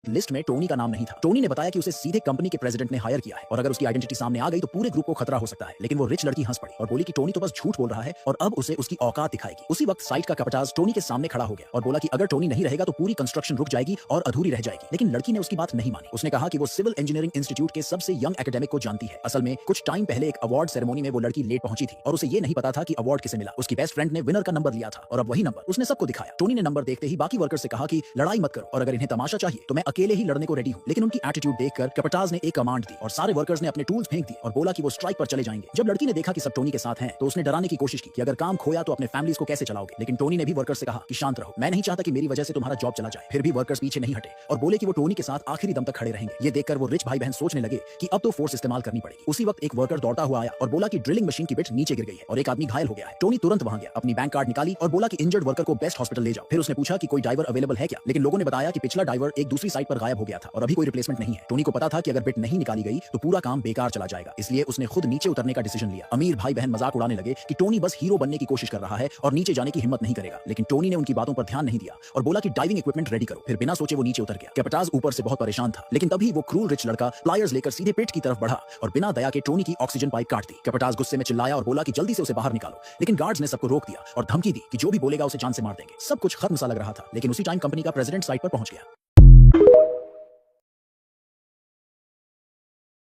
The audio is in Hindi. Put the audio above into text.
लिस्ट में टोनी का नाम नहीं था। टोनी ने बताया कि उसे सीधे कंपनी के प्रेसिडेंट ने हायर किया है और अगर उसकी आइडेंटिटी सामने आ गई तो पूरे ग्रुप को खतरा हो सकता है। लेकिन वो रिच लड़की हंस पड़ी और बोली कि टोनी तो बस झूठ बोल रहा है और अब उसे उसकी औकात दिखाएगी। उसी वक्त साइट का कपटाज टोनी के सामने खड़ा हो गया और बोला कि अगर टोनी नहीं रहेगा तो पूरी कंस्ट्रक्शन रुक जाएगी और अधूरी रह जाएगी। लेकिन लड़की ने उसकी बात नहीं मानी। उसने कहा कि वो सिविल इंजीनियरिंग इंस्टीट्यूट के सबसे यंग एकेडमिक को जानती है। असल में कुछ टाइम पहले एक अवार्ड सेरेमनी में वो लड़की लेट पहुंची थी और उसे ये नहीं पता था कि अवार्ड किसे मिला। उसकी बेस्ट फ्रेंड ने विनर का नंबर लिया था और अब वही नंबर उसने सबको दिखाया। टोनी ने नंबर देखते ही बाकी वर्कर से कहा कि लड़ाई मत करो और अगर इन्हें तमाशा चाहिए तो मैं अकेले ही लड़ने को रेडी हूं। लेकिन उनकी एटीट्यूड देखकर कपटाज ने एक कमांड दी और सारे वर्कर्स ने अपने टूल्स फेंक दिए और बोला कि वो स्ट्राइक पर चले जाएंगे। जब लड़की ने देखा कि सब टोनी के साथ हैं तो उसने डराने की कोशिश की कि अगर काम खोया तो अपने फैमिलीज को कैसे चलाओगे। लेकिन टोनी ने भी वर्कर्स से कहा कि शांत रहो, मैं नहीं चाहता कि मेरी वजह से तुम्हारा जॉब चला जाए। फिर भी वर्कर्स पीछे नहीं हटे और बोले कि वो टोनी के साथ आखिरी दम तक खड़े रहेंगे। ये देखकर वो रिच भाई बहन सोचने लगे कि अब तो फोर्स इस्तेमाल करनी पड़ेगी। उसी वक्त एक वर्कर दौड़ता हुआ आया और बोला कि ड्रिलिंग मशीन की बिट नीचे गिर गई है और एक आदमी घायल हो गया है। टोनी तुरंत वहां गया, अपनी बैंक कार्ड निकाली और बोला कि इंजर्ड वर्कर को बेस्ट हॉस्पिटल ले जाओ। फिर उसने पूछा कि कोई ड्राइवर अवेलेबल है क्या, लेकिन लोगों ने बताया कि पिछला ड्राइवर एक दूसरी साइट पर गायब हो गया था और अभी कोई रिप्लेसमेंट नहीं है। टोनी को पता था कि अगर बिट नहीं निकाली गई तो पूरा काम बेकार चला जाएगा, इसलिए उसने खुद नीचे उतरने का डिसीजन लिया। अमीर भाई बहन मजाक उड़ाने लगे कि टोनी बस हीरो बनने की कोशिश कर रहा है और नीचे जाने की हिम्मत नहीं करेगा। लेकिन टोनी ने उनकी बातों पर ध्यान नहीं दिया और बोला कि डाइविंग इक्विपमेंट रेडी करो। फिर बिना सोचे वो नीचे उतर गया। कैपिटाज ऊपर से बहुत परेशान था, लेकिन तभी वो क्रूर रिच लड़का प्लायर्स लेकर सीधे पिट की तरफ बढ़ा और बिना दया के टोनी की ऑक्सीजन पाइप काट दी। कैपिटाज गुस्से में चिल्लाया और बोला कि जल्दी से उसे बाहर निकालो, लेकिन गार्ड्स ने सबको रोक दिया और धमकी दी कि जो भी बोलेगा उसे जान से मार देंगे। सब कुछ खत्म सा लग रहा था, लेकिन उसी टाइम कंपनी का प्रेसिडेंट साइट पर पहुंच गया।